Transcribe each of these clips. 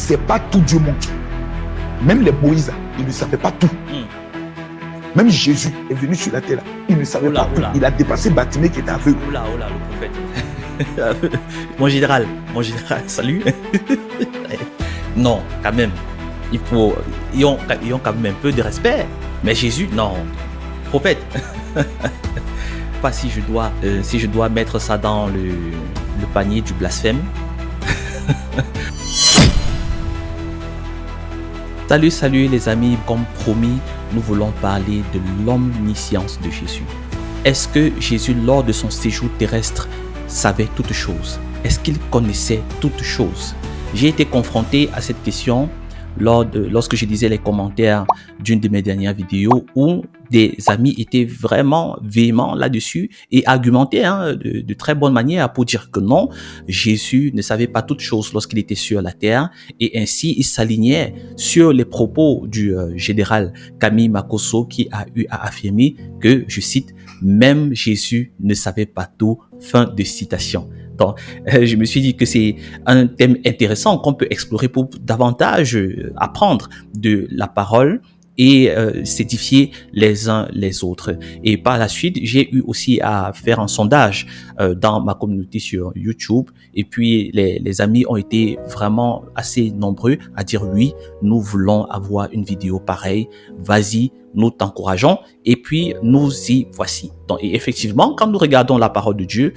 sait pas tout, Dieu montre. Même les Moïse, ils ne savaient pas tout. Même Jésus est venu sur la terre, il ne savait pas tout. Il a dépassé Bartimée qui était aveugle. Le prophète. Mon général, salut. Non, quand même, ils ont quand même un peu de respect. Mais Jésus, non, prophète. Pas si je dois mettre ça dans le panier du blasphème. Salut les amis, comme promis, nous voulons parler de l'omniscience de Jésus. Est-ce que Jésus, lors de son séjour terrestre, savait toutes choses? Est-ce qu'il connaissait toutes choses? J'ai été confronté à cette question lorsque je lisais les commentaires d'une de mes dernières vidéos où des amis étaient vraiment véhéments là-dessus et argumentaient de très bonne manière pour dire que non, Jésus ne savait pas toutes choses lorsqu'il était sur la terre et ainsi il s'alignait sur les propos du général Camille Makosso qui a eu à affirmer que, je cite, « Même Jésus ne savait pas tout », fin de citation. Donc, je me suis dit que c'est un thème intéressant qu'on peut explorer pour davantage apprendre de la parole et s'édifier les uns les autres. Et par la suite, j'ai eu aussi à faire un sondage dans ma communauté sur YouTube. Et puis, les amis ont été vraiment assez nombreux à dire oui, nous voulons avoir une vidéo pareille. Vas-y, nous t'encourageons et puis nous y voici. Donc, et effectivement, quand nous regardons la parole de Dieu,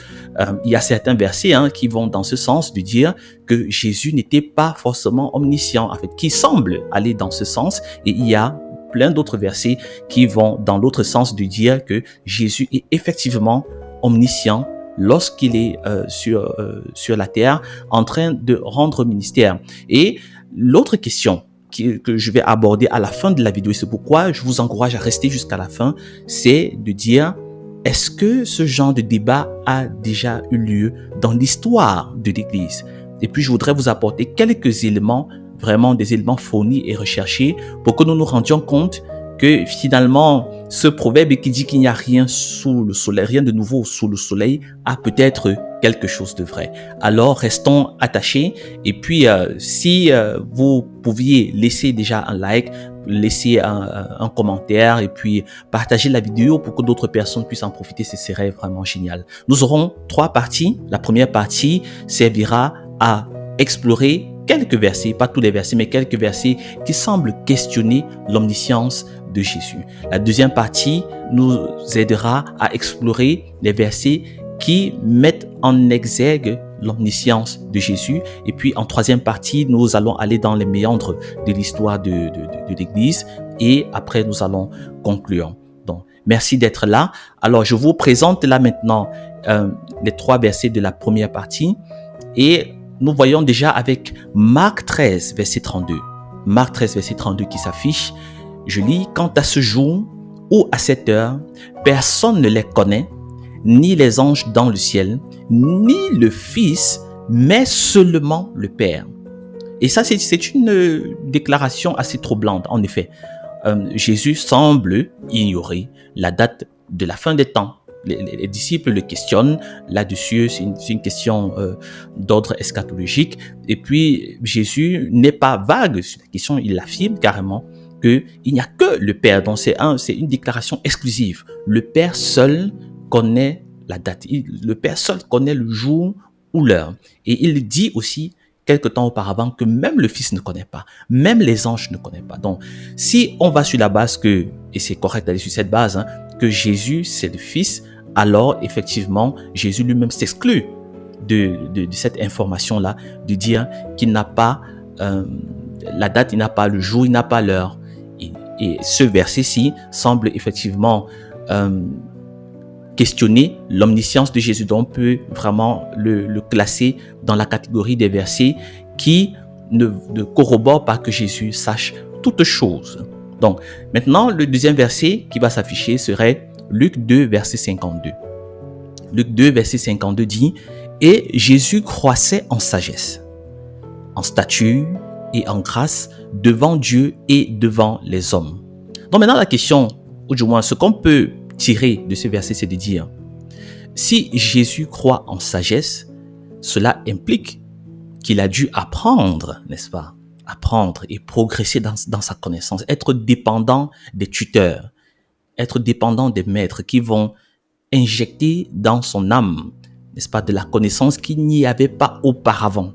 il y a certains versets qui vont dans ce sens de dire que Jésus n'était pas forcément omniscient, en fait, qui semble aller dans ce sens. Et il y a plein d'autres versets qui vont dans l'autre sens de dire que Jésus est effectivement omniscient lorsqu'il est sur la terre en train de rendre ministère. Et l'autre question que je vais aborder à la fin de la vidéo, et c'est pourquoi je vous encourage à rester jusqu'à la fin, c'est de dire, est-ce que ce genre de débat a déjà eu lieu dans l'histoire de l'Église? Et puis, je voudrais vous apporter quelques éléments, vraiment des éléments fournis et recherchés pour que nous nous rendions compte que finalement, ce proverbe qui dit qu'il n'y a rien sous le soleil, rien de nouveau sous le soleil, a peut-être quelque chose de vrai. Alors, restons attachés. Et puis, si vous pouviez laisser déjà un like, laisser un commentaire et puis partager la vidéo pour que d'autres personnes puissent en profiter, ce serait vraiment génial. Nous aurons 3 parties. La première partie servira à explorer quelques versets, pas tous les versets, mais quelques versets qui semblent questionner l'omniscience de Jésus. La deuxième partie nous aidera à explorer les versets qui mettent en exergue l'omniscience de Jésus. Et puis, en troisième partie, nous allons aller dans les méandres de l'histoire de l'Église. Et après, nous allons conclure. Donc, merci d'être là. Alors, je vous présente là maintenant les 3 versets de la première partie. Et nous voyons déjà avec Marc 13, verset 32. Marc 13, verset 32 qui s'affiche. Je lis, « Quant à ce jour ou à cette heure, personne ne les connaît, ni les anges dans le ciel, ni le Fils, mais seulement le Père. » Et ça, c'est une déclaration assez troublante. En effet, Jésus semble ignorer la date de la fin des temps. Les disciples le questionnent là-dessus, c'est une question d'ordre eschatologique. Et puis, Jésus n'est pas vague sur la question, il affirme carrément qu'il n'y a que le Père. Donc, c'est une déclaration exclusive. Le Père seul connaît la date. Le Père seul connaît le jour ou l'heure. Et il dit aussi, quelque temps auparavant, que même le Fils ne connaît pas. Même les anges ne connaissent pas. Donc, si on va sur la base que, et c'est correct d'aller sur cette base, que Jésus, c'est le Fils, alors, effectivement, Jésus lui-même s'exclut de cette information-là, de dire qu'il n'a pas la date, il n'a pas le jour, il n'a pas l'heure. Et ce verset-ci semble effectivement questionner l'omniscience de Jésus. Donc, on peut vraiment le classer dans la catégorie des versets qui ne corroborent pas que Jésus sache toutes choses. Donc, maintenant, le deuxième verset qui va s'afficher serait Luc 2, verset 52. Luc 2, verset 52 dit « Et Jésus croissait en sagesse, en stature et en grâce devant Dieu et devant les hommes. » Donc maintenant la question, ou du moins ce qu'on peut tirer de ce verset, c'est de dire, si Jésus croit en sagesse, cela implique qu'il a dû apprendre, n'est-ce pas, apprendre et progresser dans sa connaissance, être dépendant des tuteurs, être dépendant des maîtres qui vont injecter dans son âme, n'est-ce pas, de la connaissance qu'il n'y avait pas auparavant.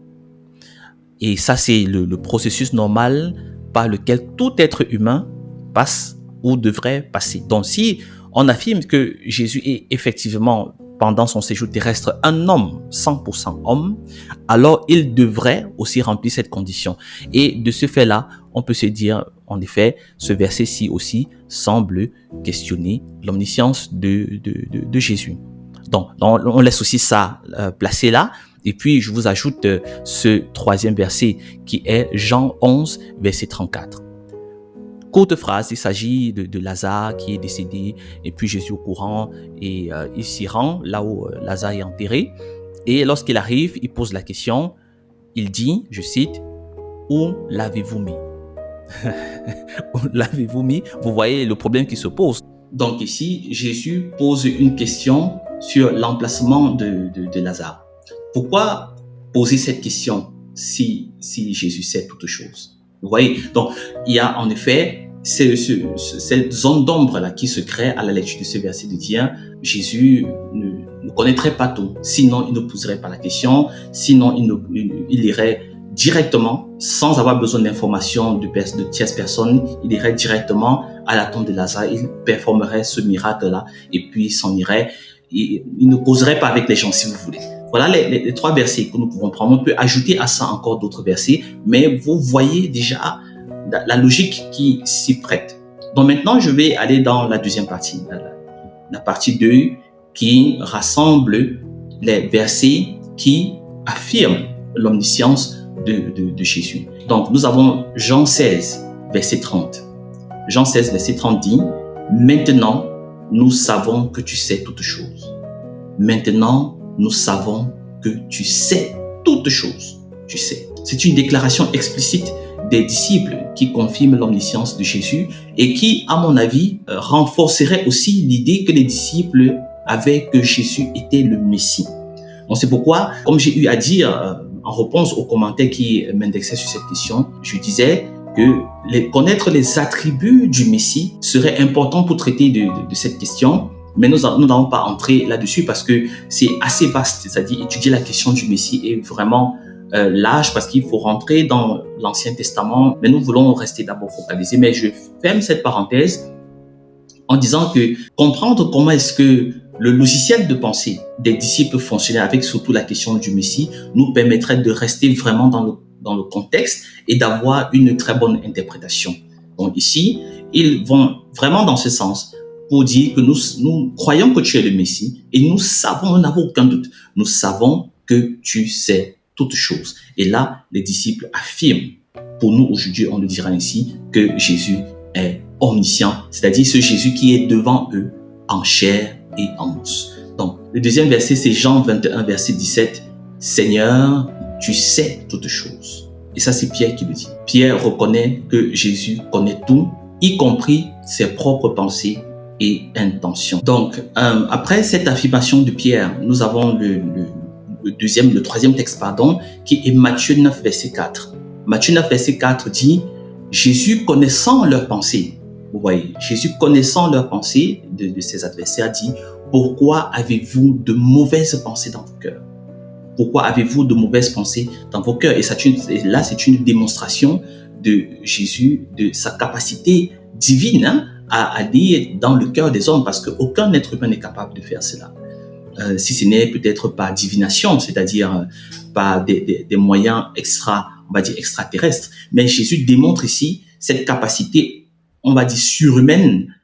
Et ça, c'est le processus normal par lequel tout être humain passe ou devrait passer. Donc, si on affirme que Jésus est effectivement, pendant son séjour terrestre, un homme, 100% homme, alors il devrait aussi remplir cette condition. Et de ce fait-là, on peut se dire, en effet, ce verset-ci aussi semble questionner l'omniscience de Jésus. Donc, on laisse aussi ça placé là. Et puis, je vous ajoute ce troisième verset qui est Jean 11, verset 34. Courte phrase, il s'agit de Lazare qui est décédé et puis Jésus au courant et il s'y rend là où Lazare est enterré. Et lorsqu'il arrive, il pose la question, il dit, je cite, « Où l'avez-vous mis ?» Où l'avez-vous mis? Vous voyez le problème qui se pose. Donc ici, Jésus pose une question sur l'emplacement de Lazare. Pourquoi poser cette question si Jésus sait toutes choses? Vous voyez, donc il y a en effet cette zone d'ombre là qui se crée à la lecture de ce verset, de dire Jésus ne connaîtrait pas tout, sinon il ne poserait pas la question, sinon il irait directement, sans avoir besoin d'informations de tierces personnes, il irait directement à la tombe de Lazare, il performerait ce miracle-là et puis il s'en irait. Il ne causerait pas avec les gens, si vous voulez. Voilà les trois versets que nous pouvons prendre. On peut ajouter à ça encore d'autres versets, mais vous voyez déjà la logique qui s'y prête. Donc maintenant, je vais aller dans la deuxième partie, la partie 2, qui rassemble les versets qui affirment l'omniscience de Jésus. Donc nous avons Jean 16, verset 30. Jean 16, verset 30 dit « Maintenant, nous savons que tu sais toutes choses. Maintenant, nous savons que tu sais toutes choses. Tu sais. » C'est une déclaration explicite des disciples qui confirme l'omniscience de Jésus et qui, à mon avis, renforcerait aussi l'idée que les disciples avaient que Jésus était le Messie. Donc c'est pourquoi, comme j'ai eu à dire en réponse aux commentaires qui m'indexaient sur cette question, je disais que connaître les attributs du Messie serait important pour traiter de cette question, mais nous n'allons pas entrer là-dessus parce que c'est assez vaste, c'est-à-dire étudier la question du Messie est vraiment large parce qu'il faut rentrer dans l'Ancien Testament, mais nous voulons rester d'abord focalisés. Mais je ferme cette parenthèse en disant que comprendre comment est-ce que le logiciel de pensée des disciples fonctionnait avec surtout la question du Messie nous permettrait de rester vraiment dans le contexte et d'avoir une très bonne interprétation. Donc ici, ils vont vraiment dans ce sens pour dire que nous croyons que tu es le Messie et nous savons, nous n'avons aucun doute, nous savons que tu sais toutes choses. Et là, les disciples affirment, pour nous aujourd'hui, on le dira ainsi, que Jésus est omniscient, c'est-à-dire ce Jésus qui est devant eux en chair et en os. Donc, le deuxième verset, c'est Jean 21, verset 17. « Seigneur, tu sais toutes choses. » Et ça, c'est Pierre qui le dit. Pierre reconnaît que Jésus connaît tout, y compris ses propres pensées et intentions. Donc, après cette affirmation de Pierre, nous avons le troisième texte, qui est Matthieu 9, verset 4. Matthieu 9, verset 4 dit « Jésus connaissant leurs pensées », vous voyez, Jésus connaissant leurs pensées de ses adversaires dit « Pourquoi avez-vous de mauvaises pensées dans vos cœurs ?» Pourquoi avez-vous de mauvaises pensées dans vos cœurs? Et là, c'est une démonstration de Jésus, de sa capacité divine à aller dans le cœur des hommes, parce qu'aucun être humain n'est capable de faire cela. Si ce n'est peut-être par divination, c'est-à-dire par des moyens on va dire extraterrestres. Mais Jésus démontre ici cette capacité, on va dire surhumaine,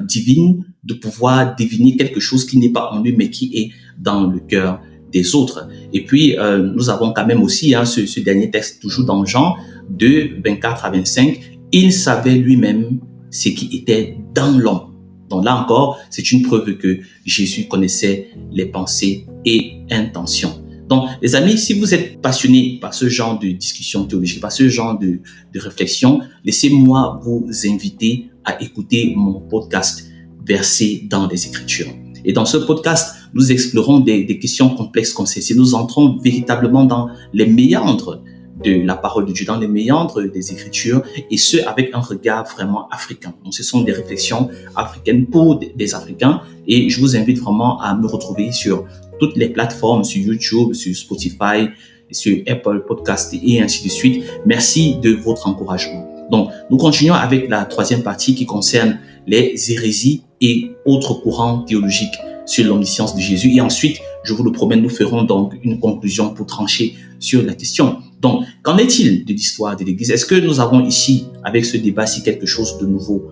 divine, de pouvoir deviner quelque chose qui n'est pas en lui, mais qui est dans le cœur des autres. Et puis, nous avons quand même aussi ce dernier texte, toujours dans Jean 2, 24 à 25. Il savait lui-même ce qui était dans l'homme. Donc là encore, c'est une preuve que Jésus connaissait les pensées et intentions. Donc, les amis, si vous êtes passionnés par ce genre de discussion théologique, par ce genre de réflexion, laissez-moi vous inviter à écouter mon podcast « Versets dans les Écritures ». Et dans ce podcast, nous explorons des questions complexes comme celles-ci. Nous entrons véritablement dans les méandres de la parole de Dieu, dans les méandres des Écritures, et ce, avec un regard vraiment africain. Donc, ce sont des réflexions africaines pour des Africains, et je vous invite vraiment à me retrouver sur toutes les plateformes, sur YouTube, sur Spotify, sur Apple Podcast et ainsi de suite. Merci de votre encouragement. Donc, nous continuons avec la troisième partie qui concerne les hérésies et autres courants théologiques sur l'omniscience de Jésus. Et ensuite, je vous le promets, nous ferons donc une conclusion pour trancher sur la question. Donc, qu'en est-il de l'histoire de l'Église? Est-ce que nous avons ici, avec ce débat-ci, quelque chose de nouveau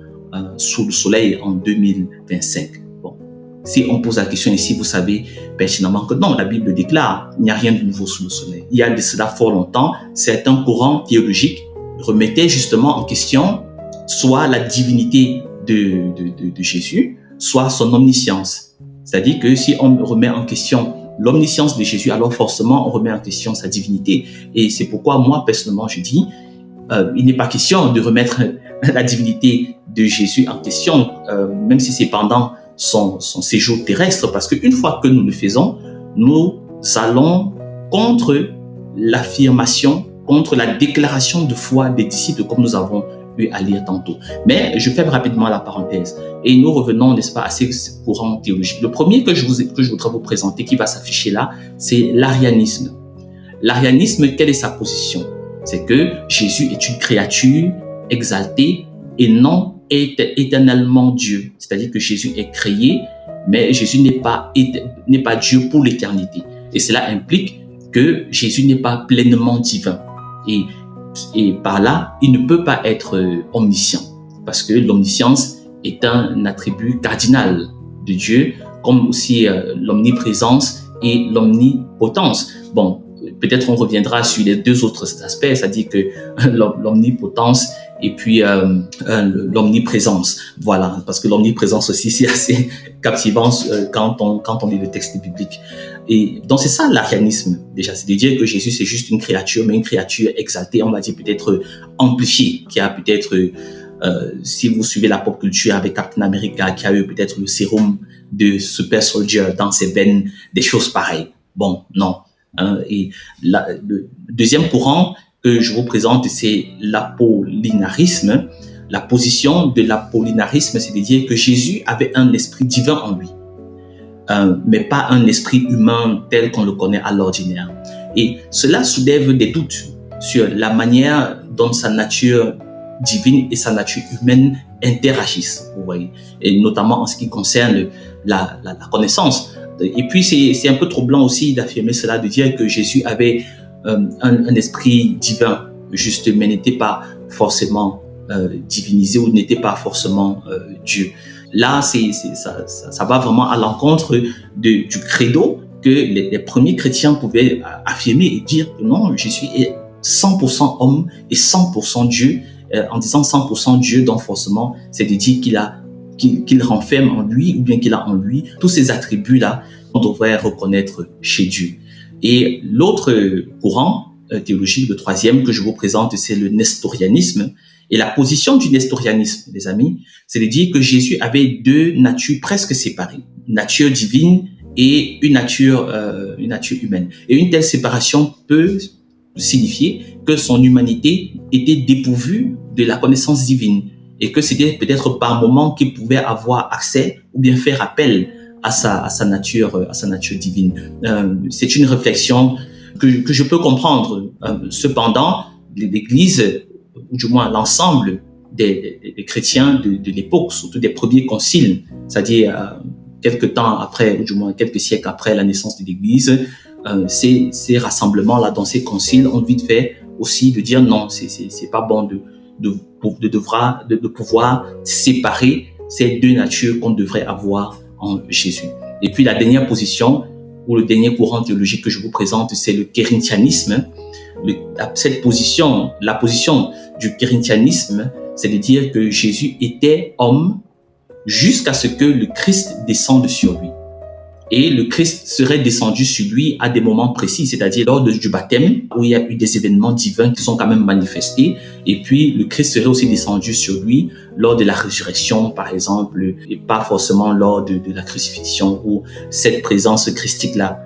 sous le soleil en 2025? Bon, si on pose la question ici, vous savez pertinemment que non, la Bible déclare, il n'y a rien de nouveau sous le soleil. Il y a de cela fort longtemps, certains courants théologiques remettaient justement en question soit la divinité de Jésus, soit son omniscience. C'est-à-dire que si on remet en question l'omniscience de Jésus, alors forcément on remet en question sa divinité. Et c'est pourquoi moi, personnellement, je dis, il n'est pas question de remettre la divinité de Jésus en question, même si c'est pendant son séjour terrestre, parce qu'une fois que nous le faisons, nous allons contre l'affirmation, contre la déclaration de foi des disciples, comme nous avons eu à lire tantôt. Mais je ferme rapidement la parenthèse et nous revenons, n'est-ce pas, à ces courants théologiques. Le premier que je voudrais vous présenter, qui va s'afficher là, c'est l'arianisme. L'arianisme, quelle est sa position? C'est que Jésus est une créature exaltée et non éternellement Dieu. C'est-à-dire que Jésus est créé, mais Jésus n'est pas Dieu pour l'éternité. Et cela implique que Jésus n'est pas pleinement divin. Et par là, il ne peut pas être omniscient, parce que l'omniscience est un attribut cardinal de Dieu, comme aussi l'omniprésence et l'omnipotence. Bon, peut-être on reviendra sur les deux autres aspects, c'est-à-dire que l'omnipotence et puis l'omniprésence. Voilà, parce que l'omniprésence aussi, c'est assez captivant quand on lit le texte biblique. Et donc c'est ça l'arianisme déjà, c'est de dire que Jésus c'est juste une créature, mais une créature exaltée, on va dire peut-être amplifiée, qui a peut-être, si vous suivez la pop culture avec Captain America, qui a eu peut-être le sérum de Super Soldier dans ses veines, des choses pareilles. Bon, non. Et le deuxième courant que je vous présente, c'est l'apollinarisme. La position de l'apollinarisme, c'est de dire que Jésus avait un esprit divin en lui, mais pas un esprit humain tel qu'on le connaît à l'ordinaire. Et cela soulève des doutes sur la manière dont sa nature divine et sa nature humaine interagissent, vous voyez, et notamment en ce qui concerne la connaissance. Et puis c'est un peu troublant aussi d'affirmer cela, de dire que Jésus avait un esprit divin, juste, mais n'était pas forcément divinisé ou n'était pas forcément Dieu. Là, ça va vraiment à l'encontre du credo que les premiers chrétiens pouvaient affirmer et dire que non, Jésus est 100% homme et 100% Dieu. En disant 100% Dieu, donc forcément, c'est de dire qu'il renferme en lui, ou bien qu'il a en lui tous ces attributs-là qu'on devrait reconnaître chez Dieu. Et l'autre courant théologique, le troisième que je vous présente, c'est le nestorianisme. Et la position du nestorianisme, les amis, c'est de dire que Jésus avait deux natures presque séparées, une nature divine et une nature humaine. Et une telle séparation peut signifier que son humanité était dépourvue de la connaissance divine et que c'était peut-être par moment qu'il pouvait avoir accès ou bien faire appel à sa nature divine. C'est une réflexion que je peux comprendre. Cependant, l'Église, ou du moins l'ensemble des chrétiens de l'époque, surtout des premiers conciles, c'est-à-dire quelques temps après, ou du moins quelques siècles après la naissance de l'Église, ces rassemblements-là, dans ces conciles, ont vite fait aussi de dire non, c'est pas bon de pouvoir séparer ces deux natures qu'on devrait avoir en Jésus. Et puis la dernière position, ou le dernier courant théologique que je vous présente, c'est le kérinthianisme. Cette position, la position du kérinthianisme, c'est de dire que Jésus était homme jusqu'à ce que le Christ descende sur lui. Et le Christ serait descendu sur lui à des moments précis, c'est-à-dire lors du baptême, où il y a eu des événements divins qui sont quand même manifestés. Et puis, le Christ serait aussi descendu sur lui lors de la résurrection, par exemple, et pas forcément lors de la crucifixion, où cette présence christique-là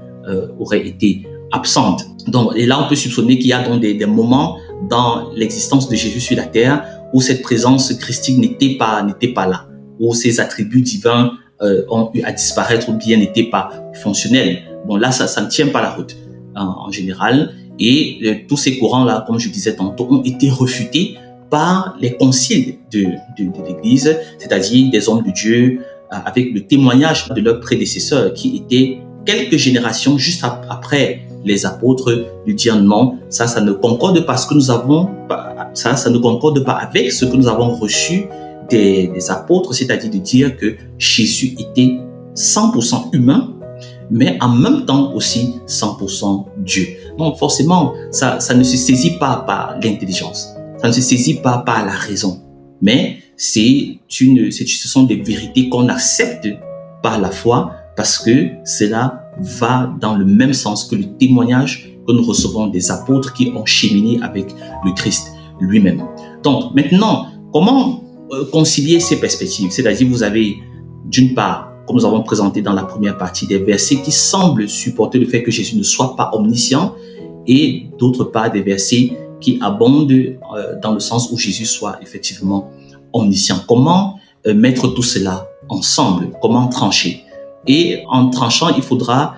aurait été absente. Donc, et là, on peut soupçonner qu'il y a donc des moments dans l'existence de Jésus sur la terre où cette présence christique n'était pas là, où ses attributs divins ont eu à disparaître ou bien n'étaient pas fonctionnels. Bon, là, ça ne tient pas la route en général. Et tous ces courants-là, comme je disais tantôt, ont été refutés par les conciles de l'Église, c'est-à-dire des hommes de Dieu, avec le témoignage de leurs prédécesseurs qui étaient quelques générations juste après les apôtres, de dire non, ça ne concorde pas ça ne concorde pas avec ce que nous avons reçu des apôtres, c'est-à-dire de dire que Jésus était 100% humain, mais en même temps aussi 100% Dieu. Donc forcément, ça ne se saisit pas par l'intelligence, ça ne se saisit pas par la raison, mais ce sont des vérités qu'on accepte par la foi parce que cela va dans le même sens que le témoignage que nous recevons des apôtres qui ont cheminé avec le Christ lui-même. Donc maintenant, comment concilier ces perspectives? C'est-à-dire, vous avez d'une part, comme nous avons présenté dans la première partie, des versets qui semblent supporter le fait que Jésus ne soit pas omniscient, et d'autre part, des versets qui abondent dans le sens où Jésus soit effectivement omniscient. Comment mettre tout cela ensemble? Comment trancher? Et en tranchant, il faudra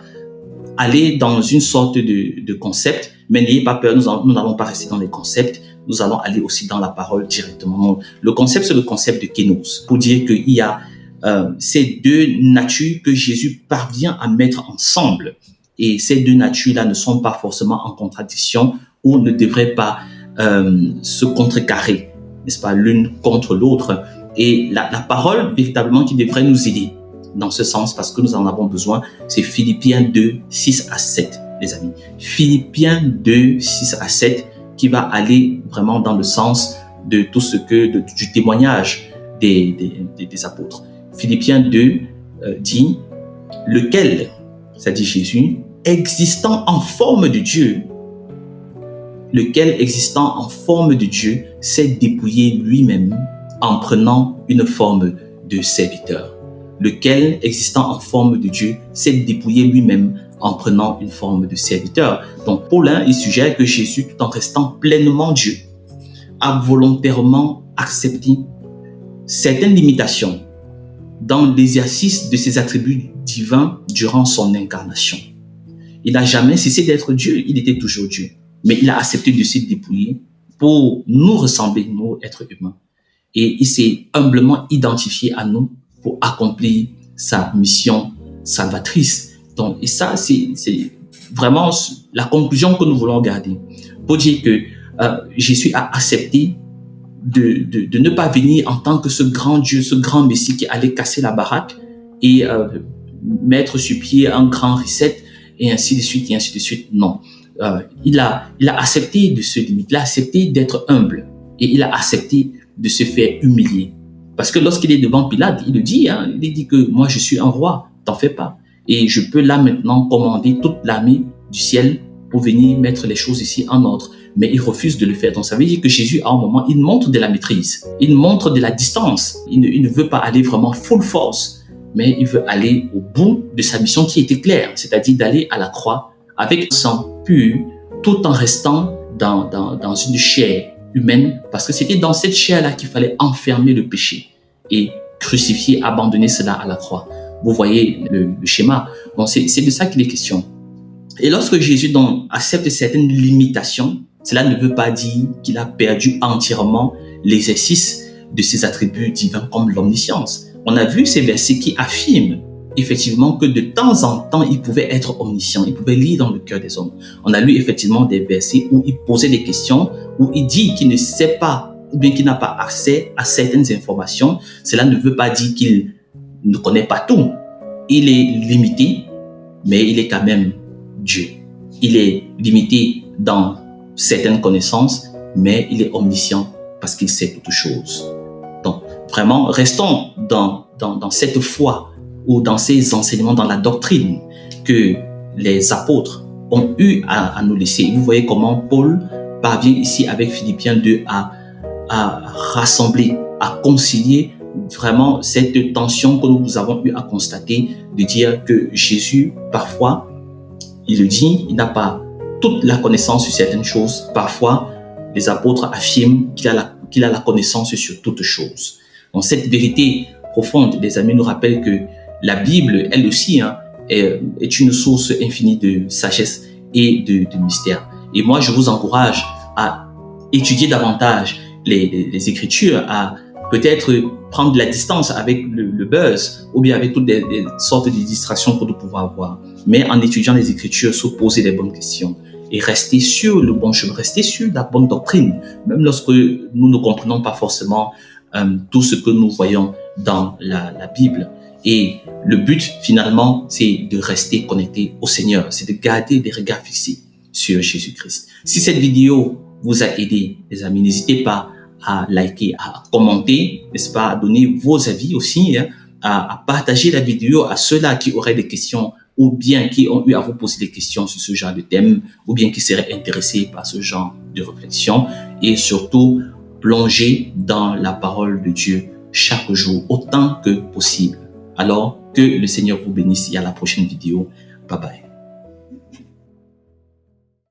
aller dans une sorte de concept, mais n'ayez pas peur, nous n'allons pas rester dans les concepts, nous allons aller aussi dans la parole directement. Le concept, c'est le concept de kénos, pour dire qu'il y a ces deux natures que Jésus parvient à mettre ensemble. Et ces deux natures-là ne sont pas forcément en contradiction ou ne devraient pas se contrecarrer, n'est-ce pas, l'une contre l'autre. Et la parole, véritablement, qui devrait nous aider dans ce sens, parce que nous en avons besoin, c'est Philippiens 2, 6 à 7, les amis. Philippiens 2, 6 à 7, qui va aller vraiment dans le sens de tout ce du témoignage des apôtres. Philippiens 2 dit, lequel, c'est-à-dire Jésus, existant en forme de Dieu, s'est dépouillé lui-même en prenant une forme de serviteur. Lequel, existant en forme de Dieu, s'est dépouillé lui-même en prenant une forme de serviteur. Donc, pour l'un, il suggère que Jésus, tout en restant pleinement Dieu, a volontairement accepté certaines limitations dans l'exercice de ses attributs divins durant son incarnation. Il n'a jamais cessé d'être Dieu, il était toujours Dieu. Mais il a accepté de se dépouiller pour nous ressembler, nous, êtres humains. Et il s'est humblement identifié à nous pour accomplir sa mission salvatrice. Donc, et ça, c'est vraiment la conclusion que nous voulons garder. Pour dire que Jésus a accepté de ne pas venir en tant que ce grand Dieu, ce grand Messie qui allait casser la baraque et mettre sur pied un grand reset et ainsi de suite et ainsi de suite. Non. Il a accepté de se limiter, il a accepté d'être humble et il a accepté de se faire humilier. Parce que lorsqu'il est devant Pilate, il le dit, il dit que moi je suis un roi, t'en fais pas. Et je peux là maintenant commander toute l'armée du ciel pour venir mettre les choses ici en ordre. Mais il refuse de le faire. Donc ça veut dire que Jésus, à un moment, il montre de la maîtrise, il montre de la distance. Il ne veut pas aller vraiment full force, mais il veut aller au bout de sa mission qui était claire, c'est-à-dire d'aller à la croix avec un sang pur, tout en restant dans une chair humaine, parce que c'était dans cette chair-là qu'il fallait enfermer le péché et crucifier, abandonner cela à la croix. Vous voyez le schéma. Bon, c'est de ça qu'il est question. Et lorsque Jésus donc accepte certaines limitations, cela ne veut pas dire qu'il a perdu entièrement l'exercice de ses attributs divins comme l'omniscience. On a vu ces versets qui affirment effectivement que de temps en temps, il pouvait être omniscient, il pouvait lire dans le cœur des hommes. On a lu effectivement des versets où il posait des questions, où il dit qu'il ne sait pas ou bien qu'il n'a pas accès à certaines informations. Cela ne veut pas dire qu'il ne connaît pas tout. Il est limité, mais il est quand même Dieu. Il est limité dans certaines connaissances, mais il est omniscient parce qu'il sait toutes choses. Donc, vraiment, restons dans cette foi ou dans ces enseignements, dans la doctrine que les apôtres ont eu à nous laisser. Vous voyez comment Paul parvient ici avec Philippiens 2 à rassembler, à concilier vraiment cette tension que nous avons eu à constater, de dire que Jésus, parfois, il le dit, il n'a pas toute la connaissance sur certaines choses. Parfois, les apôtres affirment qu'il a la connaissance sur toutes choses. Donc, cette vérité profonde, les amis, nous rappelle que la Bible, elle aussi, est une source infinie de sagesse et de mystère. Et moi, je vous encourage à étudier davantage les Écritures, à peut-être prendre de la distance avec le buzz ou bien avec toutes des sortes de distractions que nous pouvons avoir. Mais en étudiant les Écritures, se poser les bonnes questions et rester sur le bon chemin, rester sur la bonne doctrine, même lorsque nous ne comprenons pas forcément tout ce que nous voyons dans la Bible. Et le but, finalement, c'est de rester connecté au Seigneur, c'est de garder des regards fixés sur Jésus-Christ. Si cette vidéo vous a aidé, les amis, n'hésitez pas à liker, à commenter, n'est-ce pas, à donner vos avis aussi, à partager la vidéo à ceux-là qui auraient des questions ou bien qui ont eu à vous poser des questions sur ce genre de thème ou bien qui seraient intéressés par ce genre de réflexion. Et surtout, plongez dans la parole de Dieu chaque jour autant que possible. Alors, que le Seigneur vous bénisse et à la prochaine vidéo. Bye bye.